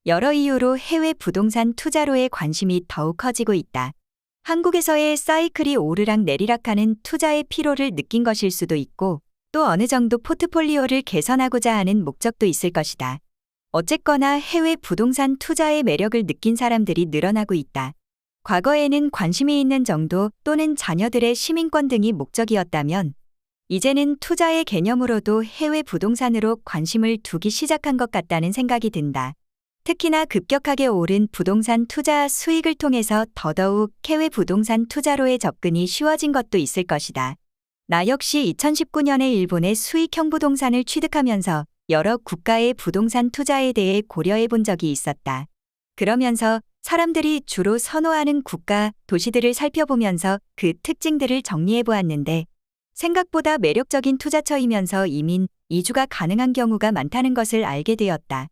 여러 이유로 해외 부동산 투자로의 관심이 더욱 커지고 있다. 한국에서의 사이클이 오르락 내리락하는 투자의 피로를 느낀 것일 수도 있고, 또 어느 정도 포트폴리오를 개선하고자 하는 목적도 있을 것이다. 어쨌거나 해외 부동산 투자의 매력을 느낀 사람들이 늘어나고 있다. 과거에는 관심이 있는 정도 또는 자녀들의 시민권 등이 목적이었다면, 이제는 투자의 개념으로도 해외 부동산으로 관심을 두기 시작한 것 같다는 생각이 든다. 특히나 급격하게 오른 부동산 투자 수익을 통해서 더더욱 해외 부동산 투자로의 접근이 쉬워진 것도 있을 것이다. 나 역시 2019년에 일본의 수익형 부동산을 취득하면서 여러 국가의 부동산 투자에 대해 고려해 본 적이 있었다. 그러면서 사람들이 주로 선호하는 국가, 도시들을 살펴보면서 그 특징들을 정리해 보았는데, 생각보다 매력적인 투자처이면서 이민, 이주가 가능한 경우가 많다는 것을 알게 되었다.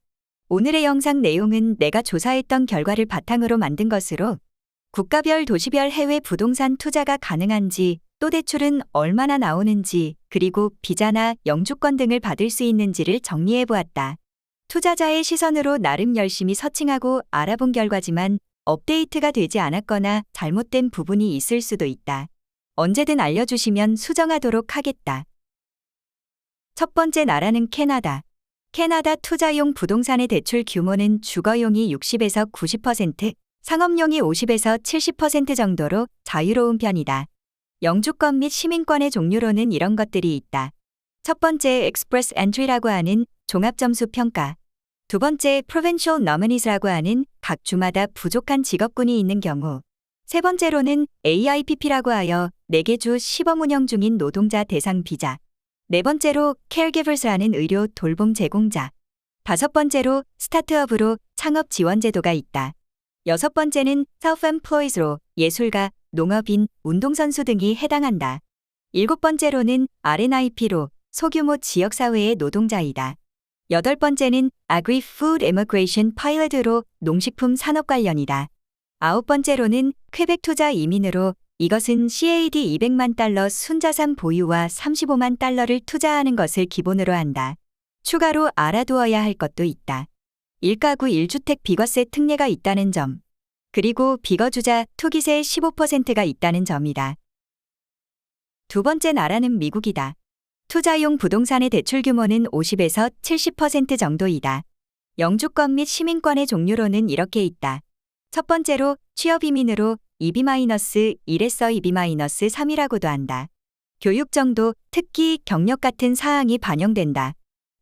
오늘의 영상 내용은 내가 조사했던 결과를 바탕으로 만든 것으로 국가별 도시별 해외 부동산 투자가 가능한지, 또 대출은 얼마나 나오는지, 그리고 비자나 영주권 등을 받을 수 있는지를 정리해 보았다. 투자자의 시선으로 나름 열심히 서칭하고 알아본 결과지만 업데이트가 되지 않았거나 잘못된 부분이 있을 수도 있다. 언제든 알려주시면 수정하도록 하겠다. 첫 번째 나라는 캐나다. 캐나다 투자용 부동산의 대출 규모는 주거용이 60에서 90%, 상업용이 50에서 70% 정도로 자유로운 편이다. 영주권 및 시민권의 종류로는 이런 것들이 있다. 첫 번째 Express Entry라고 하는 종합점수 평가. 두 번째 Provincial Nominees라고 하는 각 주마다 부족한 직업군이 있는 경우. 세 번째로는 AIPP라고 하여 4개 주 시범 운영 중인 노동자 대상 비자. 네 번째로 Caregivers라는 의료 돌봄 제공자. 다섯 번째로 스타트업으로 창업 지원 제도가 있다. 여섯 번째는 Self-Employeds로 예술가, 농업인, 운동선수 등이 해당한다. 일곱 번째로는 RNIP로 소규모 지역사회의 노동자이다. 여덟 번째는 Agri-Food Immigration Pilot로 농식품 산업 관련이다. 아홉 번째로는 퀘벡 투자 이민으로 이것은 CAD 200만 달러 순자산 보유와 35만 달러를 투자하는 것을 기본으로 한다. 추가로 알아두어야 할 것도 있다. 1가구 1주택 비과세 특례가 있다는 점. 그리고 비거주자 투기세 15%가 있다는 점이다. 두 번째 나라는 미국이다. 투자용 부동산의 대출 규모는 50에서 70% 정도이다. 영주권 및 시민권의 종류로는 이렇게 있다. 첫 번째로 취업 이민으로 EB-1에서 EB-3이라고도 한다. 교육 정도, 특기, 경력 같은 사항이 반영된다.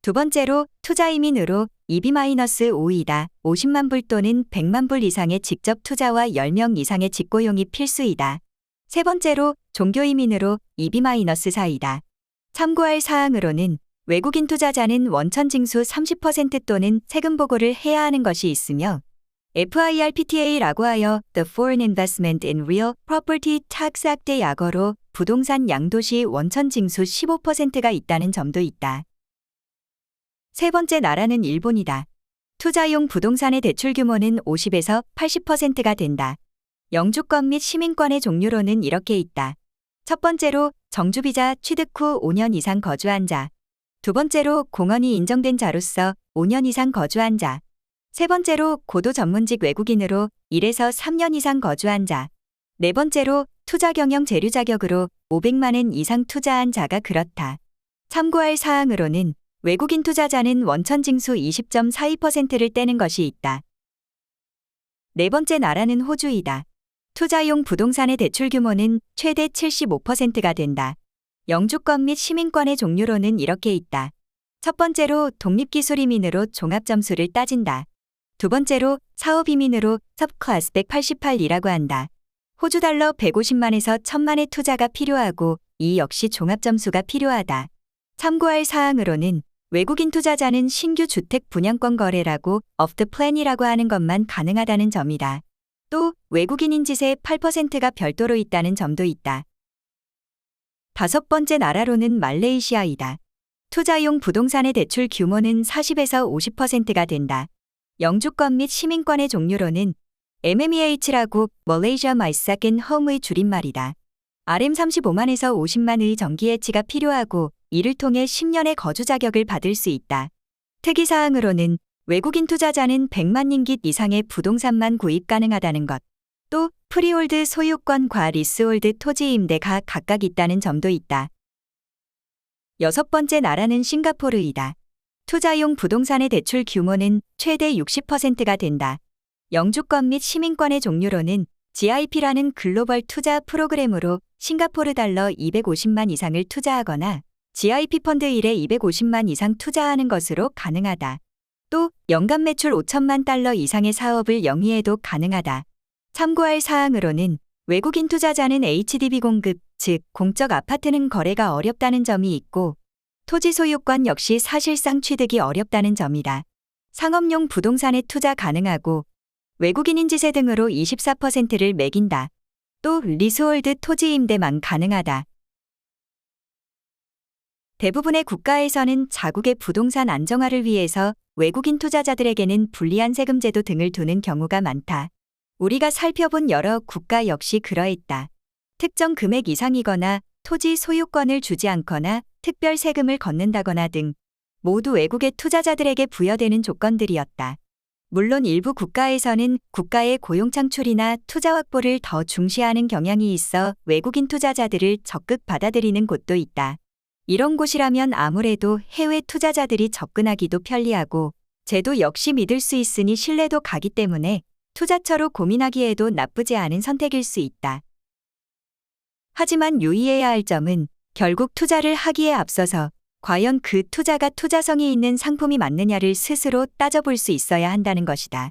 두 번째로 투자 이민으로 EB-5이다. 50만 불 또는 100만 불 이상의 직접 투자와 10명 이상의 직고용이 필수이다. 세 번째로 종교 이민으로 EB-4이다. 참고할 사항으로는 외국인 투자자는 원천 징수 30% 또는 세금 보고를 해야 하는 것이 있으며, FIRPTA라고 하여 The Foreign Investment in Real Property Tax Act의 약어로 부동산 양도시 원천 징수 15%가 있다는 점도 있다. 세 번째 나라는 일본이다. 투자용 부동산의 대출 규모는 50에서 80%가 된다. 영주권 및 시민권의 종류로는 이렇게 있다. 첫 번째로 정주비자 취득 후 5년 이상 거주한 자. 두 번째로 공헌이 인정된 자로서 5년 이상 거주한 자. 세 번째로 고도 전문직 외국인으로 1에서 3년 이상 거주한 자. 네 번째로 투자 경영 재료 자격으로 500만 원 이상 투자한 자가 그렇다. 참고할 사항으로는 외국인 투자자는 원천 징수 20.42%를 떼는 것이 있다. 네 번째 나라는 호주이다. 투자용 부동산의 대출 규모는 최대 75%가 된다. 영주권 및 시민권의 종류로는 이렇게 있다. 첫 번째로 독립기술이민으로 종합점수를 따진다. 두 번째로 사업이민으로 subclass 188이라고 한다. 호주 달러 150만에서 1000만의 투자가 필요하고 이 역시 종합점수가 필요하다. 참고할 사항으로는 외국인 투자자는 신규 주택 분양권 거래라고 off the plan이라고 하는 것만 가능하다는 점이다. 또 외국인 인지세 8%가 별도로 있다는 점도 있다. 다섯 번째 나라로는 말레이시아이다. 투자용 부동산의 대출 규모는 40에서 50%가 된다. 영주권 및 시민권의 종류로는 MMEH라고 Malaysia My Second Home의 줄임말이다. RM 35만에서 50만의 정기 해치가 필요하고 이를 통해 10년의 거주 자격을 받을 수 있다. 특이사항으로는 외국인 투자자는 100만 링깃 이상의 부동산만 구입 가능하다는 것. 또 프리홀드 소유권과 리스홀드 토지 임대가 각각 있다는 점도 있다. 여섯 번째 나라는 싱가포르이다. 투자용 부동산의 대출 규모는 최대 60%가 된다. 영주권 및 시민권의 종류로는 GIP라는 글로벌 투자 프로그램으로 싱가포르 달러 250만 이상을 투자하거나 GIP 펀드 1에 250만 이상 투자하는 것으로 가능하다. 또 연간 매출 5천만 달러 이상의 사업을 영위해도 가능하다. 참고할 사항으로는 외국인 투자자는 HDB 공급, 즉 공적 아파트는 거래가 어렵다는 점이 있고 토지 소유권 역시 사실상 취득이 어렵다는 점이다. 상업용 부동산에 투자 가능하고 외국인 인지세 등으로 24%를 매긴다. 또 리스홀드 토지 임대만 가능하다. 대부분의 국가에서는 자국의 부동산 안정화를 위해서 외국인 투자자들에게는 불리한 세금 제도 등을 두는 경우가 많다. 우리가 살펴본 여러 국가 역시 그러했다. 특정 금액 이상이거나 토지 소유권을 주지 않거나 특별 세금을 걷는다거나 등 모두 외국의 투자자들에게 부여되는 조건들이었다. 물론 일부 국가에서는 국가의 고용 창출이나 투자 확보를 더 중시하는 경향이 있어 외국인 투자자들을 적극 받아들이는 곳도 있다. 이런 곳이라면 아무래도 해외 투자자들이 접근하기도 편리하고 제도 역시 믿을 수 있으니 신뢰도 가기 때문에 투자처로 고민하기에도 나쁘지 않은 선택일 수 있다. 하지만 유의해야 할 점은 결국 투자를 하기에 앞서서 과연 그 투자가 투자성이 있는 상품이 맞느냐를 스스로 따져볼 수 있어야 한다는 것이다.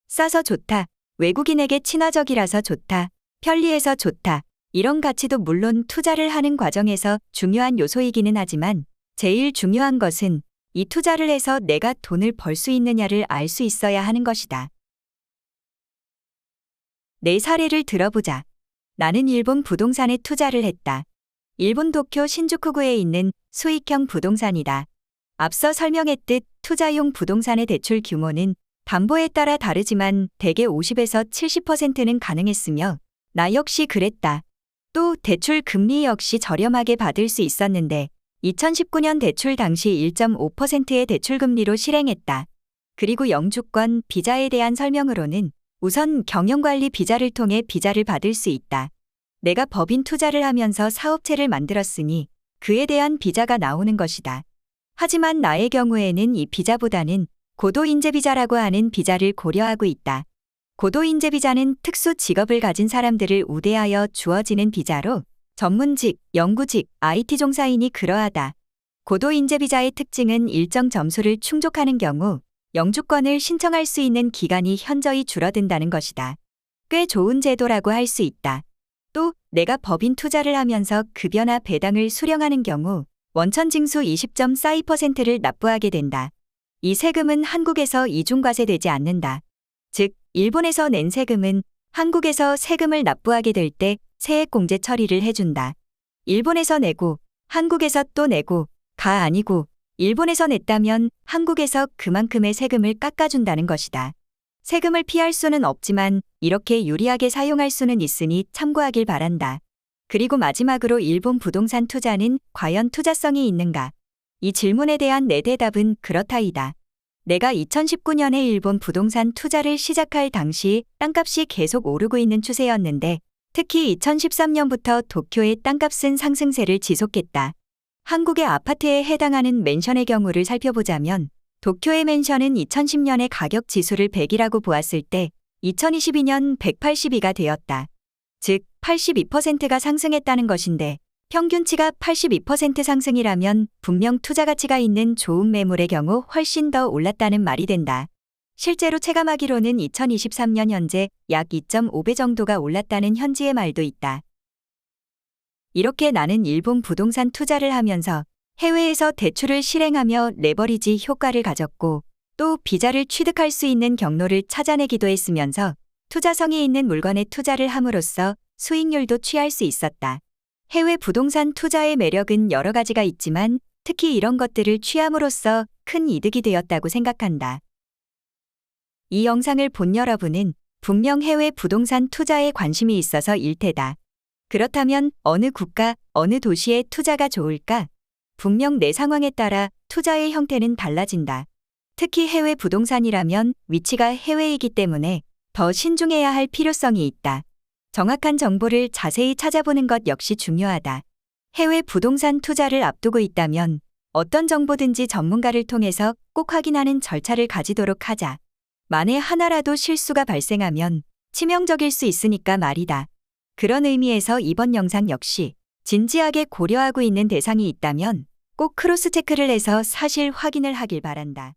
싸서 좋다, 외국인에게 친화적이라서 좋다, 편리해서 좋다, 이런 가치도 물론 투자를 하는 과정에서 중요한 요소이기는 하지만 제일 중요한 것은 이 투자를 해서 내가 돈을 벌 수 있느냐를 알 수 있어야 하는 것이다. 내 사례를 들어보자. 나는 일본 부동산에 투자를 했다. 일본 도쿄 신주쿠구에 있는 수익형 부동산이다. 앞서 설명했듯 투자용 부동산의 대출 규모는 담보에 따라 다르지만 대개 50에서 70%는 가능했으며 나 역시 그랬다. 또 대출 금리 역시 저렴하게 받을 수 있었는데 2019년 대출 당시 1.5%의 대출 금리로 실행했다. 그리고 영주권 비자에 대한 설명으로는 우선 경영관리 비자를 통해 비자를 받을 수 있다. 내가 법인 투자를 하면서 사업체를 만들었으니 그에 대한 비자가 나오는 것이다. 하지만 나의 경우에는 이 비자보다는 고도인재 비자라고 하는 비자를 고려하고 있다. 고도인재 비자는 특수 직업을 가진 사람들을 우대하여 주어지는 비자로 전문직, 연구직, IT 종사인이 그러하다. 고도인재 비자의 특징은 일정 점수를 충족하는 경우 영주권을 신청할 수 있는 기간이 현저히 줄어든다는 것이다. 꽤 좋은 제도라고 할 수 있다. 또 내가 법인 투자를 하면서 급여나 배당을 수령하는 경우 원천징수 20.42%를 납부하게 된다. 이 세금은 한국에서 이중과세되지 않는다. 즉, 일본에서 낸 세금은 한국에서 세금을 납부하게 될 때 세액공제 처리를 해준다. 일본에서 내고 한국에서 또 내고 가 아니고 일본에서 냈다면 한국에서 그만큼의 세금을 깎아준다는 것이다. 세금을 피할 수는 없지만 이렇게 유리하게 사용할 수는 있으니 참고하길 바란다. 그리고 마지막으로 일본 부동산 투자는 과연 투자성이 있는가? 이 질문에 대한 내 대답은 그렇다이다. 내가 2019년에 일본 부동산 투자를 시작할 당시 땅값이 계속 오르고 있는 추세였는데 특히 2013년부터 도쿄의 땅값은 상승세를 지속했다. 한국의 아파트에 해당하는 맨션의 경우를 살펴보자면 도쿄의 맨션은 2010년의 가격 지수를 100이라고 보았을 때 2022년 182가 되었다. 즉 82%가 상승했다는 것인데 평균치가 82% 상승이라면 분명 투자 가치가 있는 좋은 매물의 경우 훨씬 더 올랐다는 말이 된다. 실제로 체감하기로는 2023년 현재 약 2.5배 정도가 올랐다는 현지의 말도 있다. 이렇게 나는 일본 부동산 투자를 하면서 해외에서 대출을 실행하며 레버리지 효과를 가졌고 또 비자를 취득할 수 있는 경로를 찾아내기도 했으면서 투자성이 있는 물건에 투자를 함으로써 수익률도 취할 수 있었다. 해외 부동산 투자의 매력은 여러 가지가 있지만 특히 이런 것들을 취함으로써 큰 이득이 되었다고 생각한다. 이 영상을 본 여러분은 분명 해외 부동산 투자에 관심이 있어서일 테다. 그렇다면 어느 국가, 어느 도시에 투자가 좋을까? 분명 내 상황에 따라 투자의 형태는 달라진다. 특히 해외 부동산이라면 위치가 해외이기 때문에 더 신중해야 할 필요성이 있다. 정확한 정보를 자세히 찾아보는 것 역시 중요하다. 해외 부동산 투자를 앞두고 있다면 어떤 정보든지 전문가를 통해서 꼭 확인하는 절차를 가지도록 하자. 만에 하나라도 실수가 발생하면 치명적일 수 있으니까 말이다. 그런 의미에서 이번 영상 역시 진지하게 고려하고 있는 대상이 있다면 꼭 크로스 체크를 해서 사실 확인을 하길 바란다.